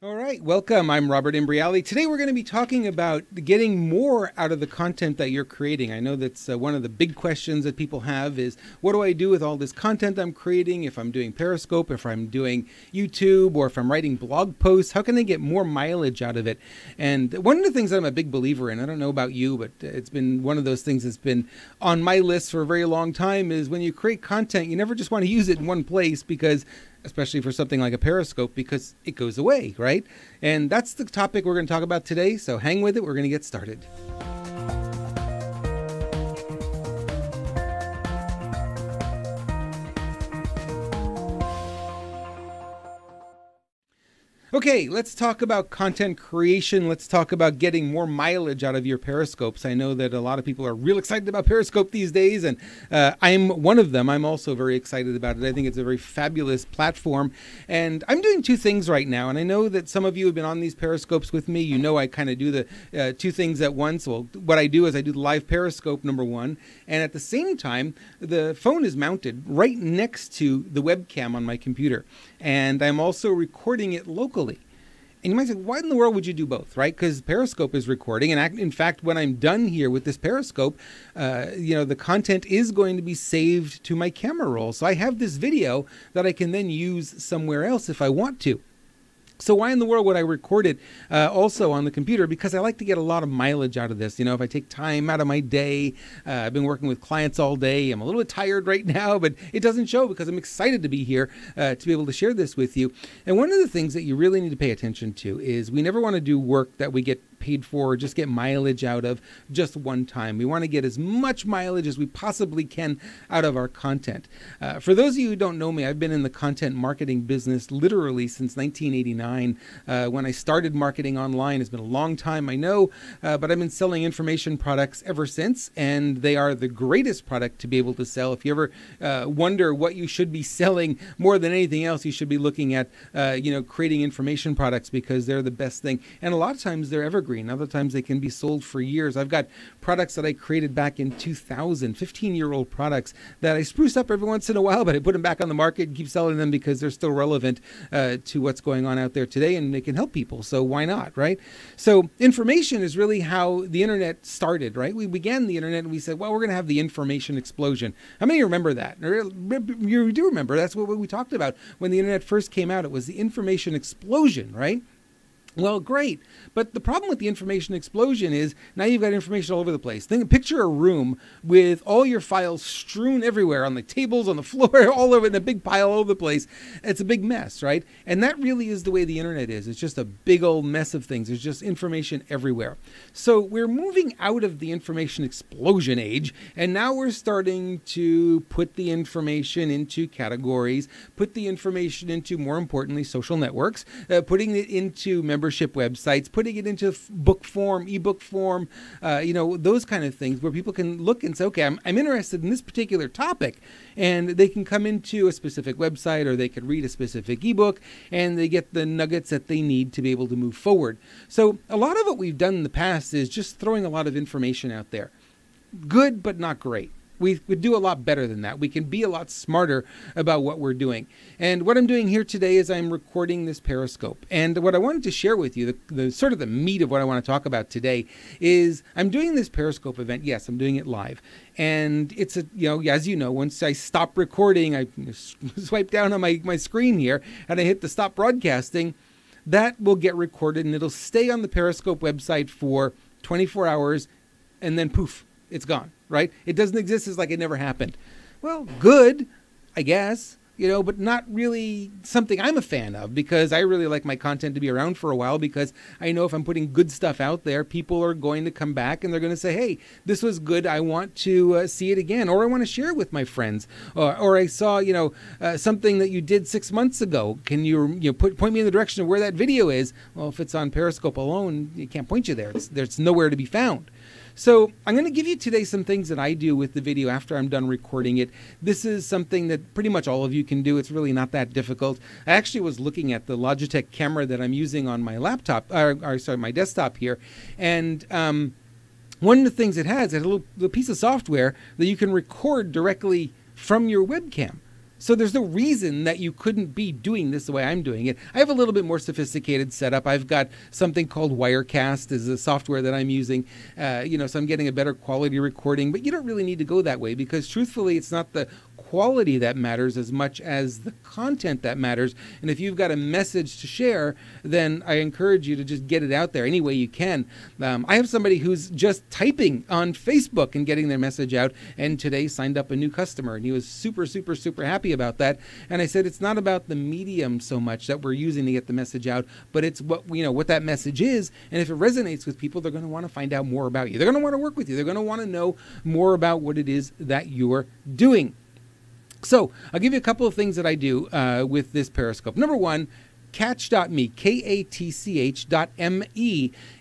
All right, welcome. I'm Robert Imbriali. Today we're going to be talking about getting more out of the content that you're creating. I know that's one of the big questions that people have is, what do I do with all this content I'm creating? If I'm doing Periscope, if I'm doing YouTube, or if I'm writing blog posts, how can I get more mileage out of it? And one of the things that I'm a big believer in, I don't know about you, but it's been one of those things that's been on my list for a very long time, is when you create content, you never just want to use it in one place, because especially for something like a Periscope, because it goes away, right? And that's the topic we're going to talk about today. So hang with it. We're going to get started. Okay, let's talk about content creation. Let's talk about getting more mileage out of your Periscopes. I know that a lot of people are real excited about Periscope these days, and I'm one of them. I'm also very excited about it. I think it's a very fabulous platform, and I'm doing two things right now, and I know that some of you have been on these Periscopes with me. You know I kind of do the two things at once. Well, what I do is I do the live Periscope, number one, and at the same time, the phone is mounted right next to the webcam on my computer, and I'm also recording it locally. And you might say, why in the world would you do both, right? Because Periscope is recording. And in fact, when I'm done here with this Periscope, the content is going to be saved to my camera roll. So I have this video that I can then use somewhere else if I want to. So why in the world would I record it also on the computer? Because I like to get a lot of mileage out of this. You know, if I take time out of my day, I've been working with clients all day. I'm a little bit tired right now, but it doesn't show because I'm excited to be here to be able to share this with you. And one of the things that you really need to pay attention to is we never want to do work that we get paid for or just get mileage out of just one time. We want to get as much mileage as we possibly can out of our content. For those of you who don't know me, I've been in the content marketing business literally since 1989. When I started marketing online, it's been a long time, I know, but I've been selling information products ever since, and they are the greatest product to be able to sell. If you ever wonder what you should be selling more than anything else, you should be looking at creating information products, because they're the best thing. And a lot of times they're evergreen. Other times they can be sold for years. I've got products that I created back in 2000, 15-year-old products that I spruce up every once in a while, but I put them back on the market and keep selling them because they're still relevant to what's going on out there today, and they can help people. So why not, right? So information is really how the internet started, right? We began the internet and we said, well, we're going to have the information explosion. How many remember that? You do remember. That's what we talked about when the internet first came out. It was the information explosion, right? Well, great. But the problem with the information explosion is now you've got information all over the place. Picture a room with all your files strewn everywhere on the tables, on the floor, all over in a big pile all over the place. It's a big mess, right? And that really is the way the internet is. It's just a big old mess of things. There's just information everywhere. So we're moving out of the information explosion age, and now we're starting to put the information into categories, put the information into, more importantly, social networks, putting it into membership websites, putting it into book form, ebook form, those kind of things where people can look and say, okay, I'm interested in this particular topic, and they can come into a specific website, or they could read a specific ebook, and they get the nuggets that they need to be able to move forward. So a lot of what we've done in the past is just throwing a lot of information out there. Good, but not great. We could do a lot better than that. We can be a lot smarter about what we're doing. And what I'm doing here today is I'm recording this Periscope. And what I wanted to share with you, the sort of the meat of what I want to talk about today, is I'm doing this Periscope event. Yes, I'm doing it live. And it's as you know, once I stop recording, I swipe down on my screen here and I hit the stop broadcasting, that will get recorded and it'll stay on the Periscope website for 24 hours, and then poof, it's gone, right? It doesn't exist. It's like it never happened. Well, good, I guess, but not really something I'm a fan of, because I really like my content to be around for a while, because I know if I'm putting good stuff out there, people are going to come back and they're going to say, hey, this was good. I want to see it again, or I want to share it with my friends, or I saw, something that you did 6 months ago. Can you point me in the direction of where that video is? Well, if it's on Periscope alone, you can't point you there. It's nowhere to be found. So I'm going to give you today some things that I do with the video after I'm done recording it. This is something that pretty much all of you can do. It's really not that difficult. I actually was looking at the Logitech camera that I'm using on my laptop, my desktop here, and one of the things it has a little piece of software that you can record directly from your webcam. So there's no reason that you couldn't be doing this the way I'm doing it. I have a little bit more sophisticated setup. I've got something called Wirecast is a software that I'm using, so I'm getting a better quality recording, but you don't really need to go that way because truthfully, it's not the quality that matters as much as the content that matters. And if you've got a message to share, then I encourage you to just get it out there any way you can. I have somebody who's just typing on Facebook and getting their message out, and today signed up a new customer, and he was super, super, super happy about that. And I said, it's not about the medium so much that we're using to get the message out, but it's what that message is. And if it resonates with people, they're going to want to find out more about you. They're going to want to work with you. They're going to want to know more about what it is that you're doing. So I'll give you a couple of things that I do with this Periscope. Number one, Katch.me, Katch.me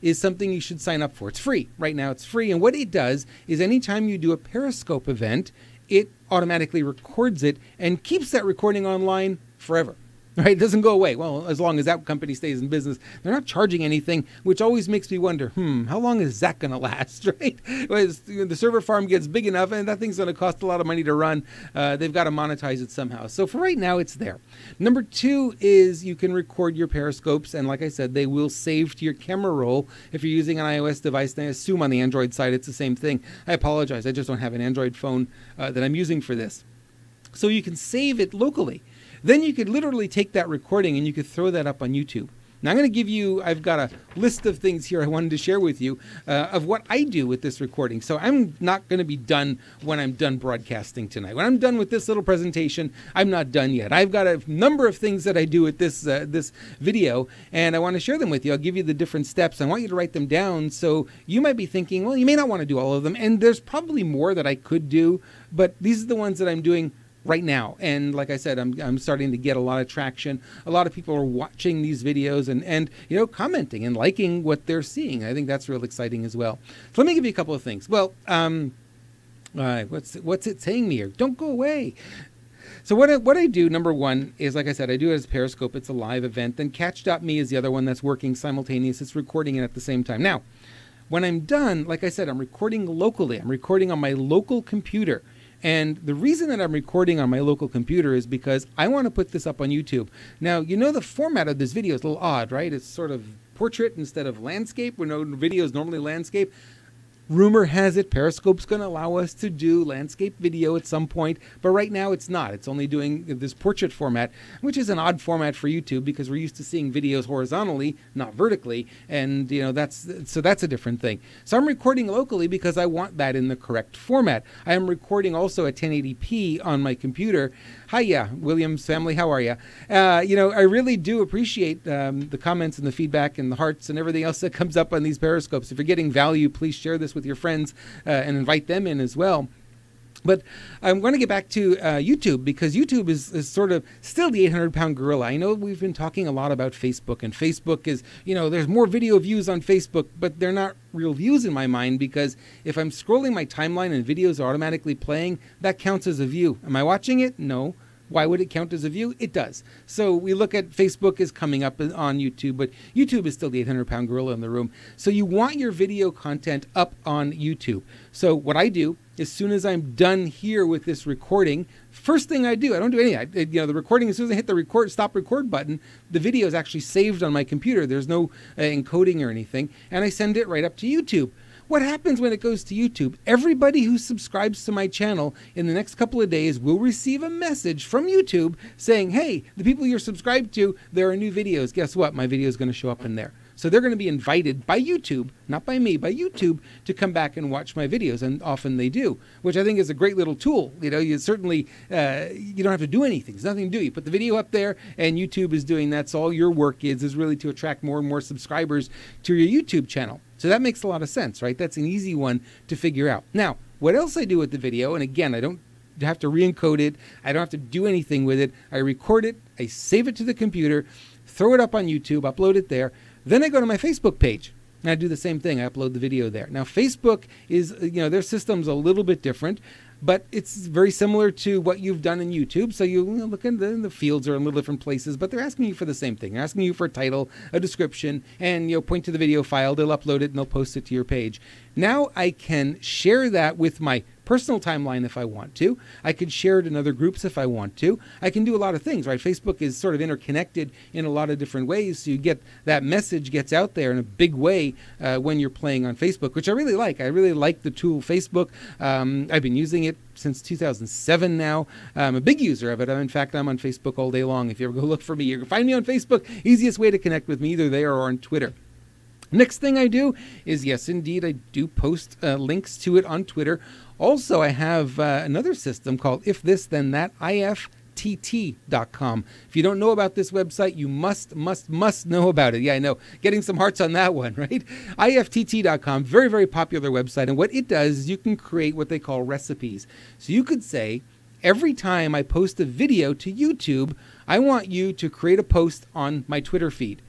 is something you should sign up for. It's free. Right now it's free. And what it does is anytime you do a Periscope event, it automatically records it and keeps that recording online forever. Right? It doesn't go away. Well, as long as that company stays in business, they're not charging anything, which always makes me wonder, how long is that going to last, right? Well, the server farm gets big enough and that thing's going to cost a lot of money to run. They've got to monetize it somehow. So for right now, it's there. Number two is you can record your Periscopes. And like I said, they will save to your camera roll if you're using an iOS device. And I assume on the Android side, it's the same thing. I apologize. I just don't have an Android phone that I'm using for this. So you can save it locally. Then you could literally take that recording and you could throw that up on YouTube. Now I'm going to give you, I've got a list of things here I wanted to share with you of what I do with this recording. So I'm not going to be done when I'm done broadcasting tonight. When I'm done with this little presentation, I'm not done yet. I've got a number of things that I do with this video, and I want to share them with you. I'll give you the different steps. I want you to write them down. So you might be thinking, well, you may not want to do all of them, and there's probably more that I could do, but these are the ones that I'm doing right now. And like I said, I'm starting to get a lot of traction. A lot of people are watching these videos and commenting and liking what they're seeing. I think that's real exciting as well. So let me give you a couple of things. Well, what's it saying me here? Don't go away. So what I do, number one, is, like I said, I do it as Periscope. It's a live event. Then Katch.me is the other one that's working simultaneous. It's recording it at the same time. Now, when I'm done, like I said, I'm recording locally. I'm recording on my local computer. And the reason that I'm recording on my local computer is because I want to put this up on YouTube. Now, the format of this video is a little odd, right? It's sort of portrait instead of landscape. We know video is normally landscape. Rumor has it Periscope's going to allow us to do landscape video at some point, but right now it's not. It's only doing this portrait format, which is an odd format for YouTube because we're used to seeing videos horizontally, not vertically, and that's a different thing. So I'm recording locally because I want that in the correct format. I am recording also at 1080p on my computer. Hiya, Williams family, how are you? I really do appreciate the comments and the feedback and the hearts and everything else that comes up on these Periscopes. If you're getting value, please share this with your friends and invite them in as well. But I'm going to get back to YouTube because YouTube is sort of still the 800-pound gorilla. I know we've been talking a lot about Facebook, and Facebook is, there's more video views on Facebook, but they're not real views in my mind because if I'm scrolling my timeline and videos are automatically playing, that counts as a view. Am I watching it? No. Why would it count as a view? It does. So we look at Facebook is coming up on YouTube, but YouTube is still the 800-pound gorilla in the room. So you want your video content up on YouTube. So what I do, as soon as I'm done here with this recording, first thing I do, I don't do anything. The recording, as soon as I hit the stop record button, the video is actually saved on my computer. There's no encoding or anything, and I send it right up to YouTube. What happens when it goes to YouTube? Everybody who subscribes to my channel in the next couple of days will receive a message from YouTube saying, hey, the people you're subscribed to, there are new videos. Guess what? My video is going to show up in there. So they're going to be invited by YouTube, not by me, by YouTube, to come back and watch my videos, and often they do, which I think is a great little tool. You certainly, you don't have to do anything. There's nothing to do. You put the video up there, and YouTube is doing that. So all your work is really to attract more and more subscribers to your YouTube channel. So that makes a lot of sense, right? That's an easy one to figure out. Now, what else I do with the video, and again, I don't have to re-encode it. I don't have to do anything with it. I record it, I save it to the computer, throw it up on YouTube, upload it there. Then I go to my Facebook page and I do the same thing. I upload the video there. Now, Facebook is, their system's a little bit different, but it's very similar to what you've done in YouTube. So you look in the fields are in little different places, but they're asking you for the same thing. They're asking you for a title, a description, and point to the video file. They'll upload it and they'll post it to your page. Now I can share that with my personal timeline if I want to. I could share it in other groups if I want to. I can do a lot of things, right? Facebook is sort of interconnected in a lot of different ways. So you get that message gets out there in a big way when you're playing on Facebook, which I really like. I really like the tool Facebook. I've been using it since 2007 now. I'm a big user of it. In fact, I'm on Facebook all day long. If you ever go look for me, you can find me on Facebook. Easiest way to connect with me, either there or on Twitter. Next thing I do is, yes, indeed, I do post links to it on Twitter. Also, I have another system called If This Then That, IFTT.com. If you don't know about this website, you must know about it. Yeah, I know. Getting some hearts on that one, right? IFTT.com, very, very popular website. And what it does is you can create what they call recipes. So you could say, every time I post a video to YouTube, I want you to create a post on my Twitter feed.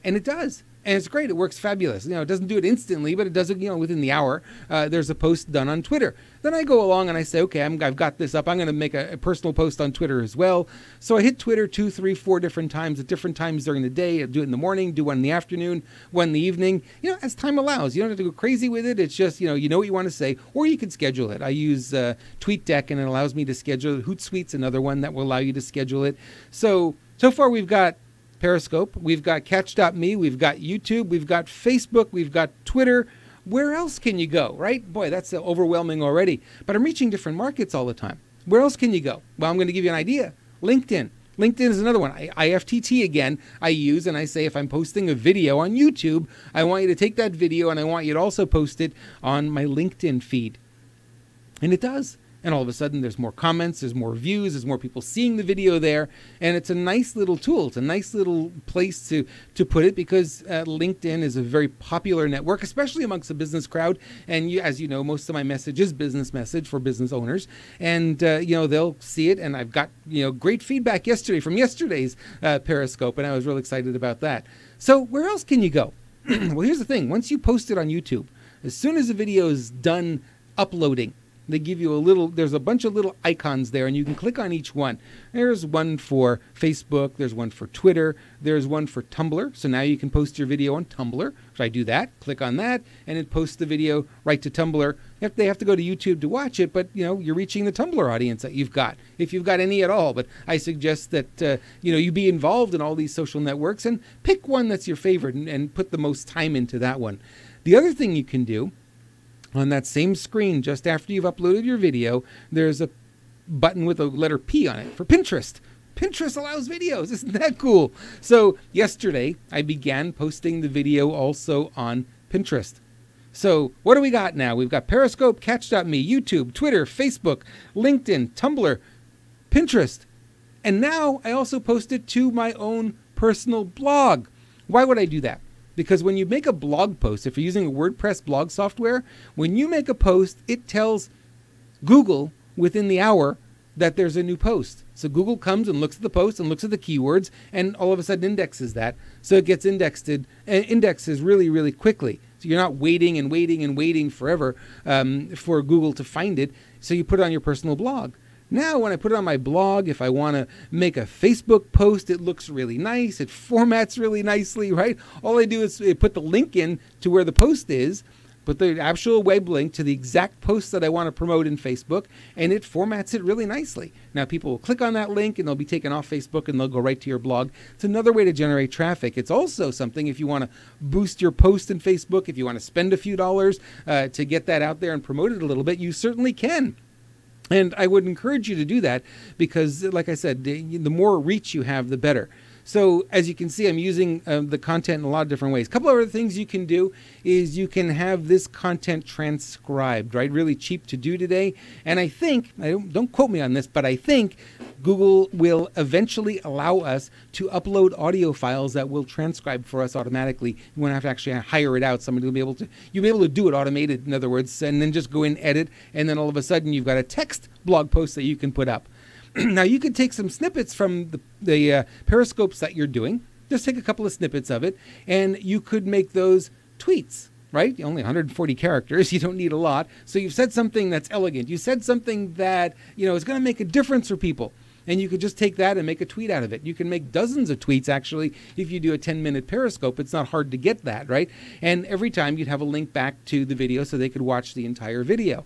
And it does. And it's great. It works fabulous. It doesn't do it instantly, but it does it, within the hour. There's a post done on Twitter. Then I go along and I say, okay, I've got this up. I'm going to make a personal post on Twitter as well. So I hit Twitter 2, 3, 4 different times at different times during the day. I do it in the morning, do one in the afternoon, one in the evening, as time allows. You don't have to go crazy with it. It's just, you know what you want to say, or you can schedule it. I use TweetDeck, and it allows me to schedule it. Hootsuite's another one that will allow you to schedule it. So far we've got Periscope, we've got Catch.me, we've got YouTube, we've got Facebook, we've got Twitter. Where else can you go, right? Boy, that's overwhelming already. But I'm reaching different markets all the time. Where else can you go? Well, I'm going to give you an idea. LinkedIn. LinkedIn is another one. IFTT again, I use, and I say if I'm posting a video on YouTube, I want you to take that video and I want you to also post it on my LinkedIn feed. And it does. And all of a sudden there's more comments, there's more views, there's more people seeing the video there. And it's a nice little tool. It's a nice little place to put it, because LinkedIn is a very popular network, especially amongst the business crowd. And as you know, most of my message is business message for business owners. And, they'll see it. And I've got, great feedback yesterday from yesterday's Periscope. And I was real excited about that. So where else can you go? Well, here's the thing. Once you post it on YouTube, as soon as the video is done uploading, they give you there's a bunch of little icons there, and you can click on each one. There's one for Facebook, there's one for Twitter, there's one for Tumblr. So now you can post your video on Tumblr. So I do that, click on that, and it posts the video right to Tumblr. They have to go to YouTube to watch it, but you're reaching the Tumblr audience that you've got, if you've got any at all. But I suggest that you be involved in all these social networks and pick one that's your favorite and put the most time into that one. The other thing you can do, on that same screen, just after you've uploaded your video, there's a button with a letter P on it for Pinterest. Pinterest allows videos. Isn't that cool? So yesterday, I began posting the video also on Pinterest. So what do we got now? We've got Periscope, Catch.me, YouTube, Twitter, Facebook, LinkedIn, Tumblr, Pinterest. And now I also post it to my own personal blog. Why would I do that? Because when you make a blog post, if you're using a WordPress blog software, when you make a post, it tells Google within the hour that there's a new post. So Google comes and looks at the post and looks at the keywords, and all of a sudden indexes that. So it gets indexes really, really quickly. So you're not waiting and waiting and waiting forever for Google to find it. So you put it on your personal blog. Now, when I put it on my blog, if I want to make a Facebook post, it looks really nice. It formats really nicely, right? All I do is put the link in to where the post is, put the actual web link to the exact post that I want to promote in Facebook, and it formats it really nicely. Now, people will click on that link, and they'll be taken off Facebook, and they'll go right to your blog. It's another way to generate traffic. It's also something, if you want to boost your post in Facebook, if you want to spend a few dollars to get that out there and promote it a little bit, you certainly can. And I would encourage you to do that because, like I said, the more reach you have, the better. So as you can see, I'm using the content in a lot of different ways. A couple of other things you can do is you can have this content transcribed, right? Really cheap to do today. And I think, don't quote me on this, but I think Google will eventually allow us to upload audio files that will transcribe for us automatically. You won't have to actually hire it out. Somebody will be able to, you'll be able to do it automated, in other words, and then just go in, edit, and then all of a sudden you've got a text blog post that you can put up. Now, you could take some snippets from the Periscopes that you're doing. Just take a couple of snippets of it, and you could make those tweets, right? Only 140 characters. You don't need a lot. So you've said something that's elegant. You said something that, is going to make a difference for people. And you could just take that and make a tweet out of it. You can make dozens of tweets, actually, if you do a 10-minute Periscope. It's not hard to get that, right? And every time you'd have a link back to the video so they could watch the entire video.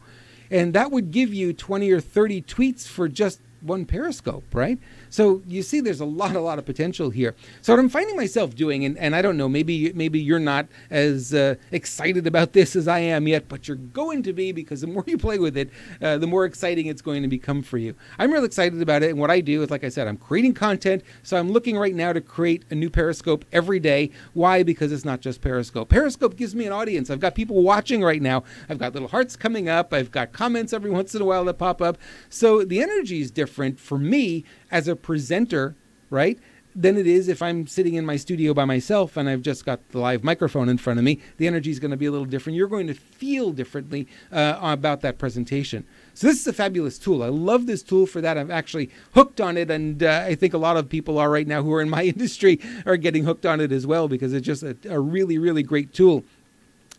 And that would give you 20 or 30 tweets for just one Periscope, right? So you see there's a lot of potential here. So what I'm finding myself doing, and I don't know, maybe you're not as excited about this as I am yet, but you're going to be, because the more you play with it, the more exciting it's going to become for you. I'm real excited about it, and what I do is, like I said, I'm creating content. So I'm looking right now to create a new Periscope every day. Why? Because it's not just Periscope. Periscope gives me an audience. I've got people watching right now. I've got little hearts coming up. I've got comments every once in a while that pop up. So the energy is different for me as a presenter, right, than it is if I'm sitting in my studio by myself and I've just got the live microphone in front of me. The energy is going to be a little different. You're going to feel differently about that presentation. So this is a fabulous tool. I love this tool for that. I'm actually hooked on it, and I think a lot of people are right now who are in my industry are getting hooked on it as well, because it's just a really, really great tool.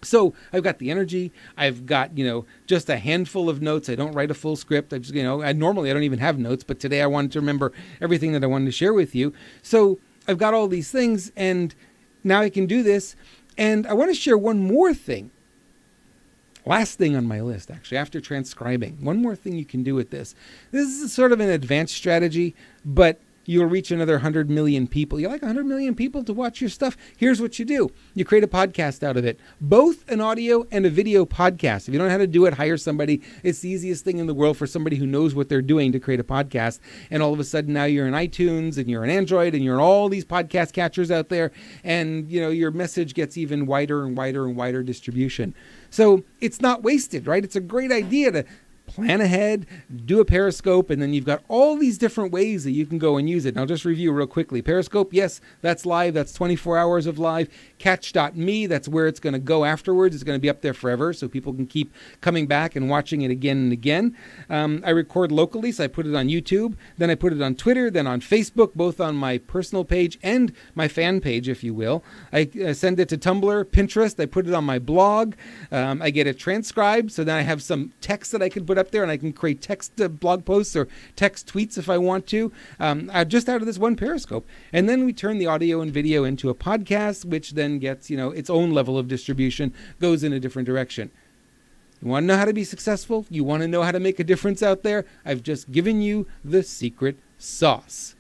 So I've got the energy. I've got, just a handful of notes. I don't write a full script. I just, normally I don't even have notes, but today I wanted to remember everything that I wanted to share with you. So I've got all these things, and now I can do this. And I want to share one more thing. Last thing on my list, actually, after transcribing. One more thing you can do with this. This is sort of an advanced strategy, but you'll reach another 100 million people. You like 100 million people to watch your stuff? Here's what you do. You create a podcast out of it, both an audio and a video podcast. If you don't know how to do it, hire somebody. It's the easiest thing in the world for somebody who knows what they're doing to create a podcast. And all of a sudden now you're in iTunes and you're in Android and you're in all these podcast catchers out there. And, your message gets even wider and wider and wider distribution. So it's not wasted, right? It's a great idea to plan ahead, do a Periscope, and then you've got all these different ways that you can go and use it. And I'll just review real quickly. Periscope, yes, that's live. That's 24 hours of live. Catch.me, that's where it's going to go afterwards. It's going to be up there forever, so people can keep coming back and watching it again and again. I record locally, so I put it on YouTube. Then I put it on Twitter, then on Facebook, both on my personal page and my fan page, if you will. I send it to Tumblr, Pinterest. I put it on my blog. I get it transcribed, so then I have some text that I can put up there, and I can create text blog posts or text tweets if I want to, just out of this one Periscope. And then we turn the audio and video into a podcast, which then gets, its own level of distribution, goes in a different direction. You want to know how to be successful? You want to know how to make a difference out there? I've just given you the secret sauce.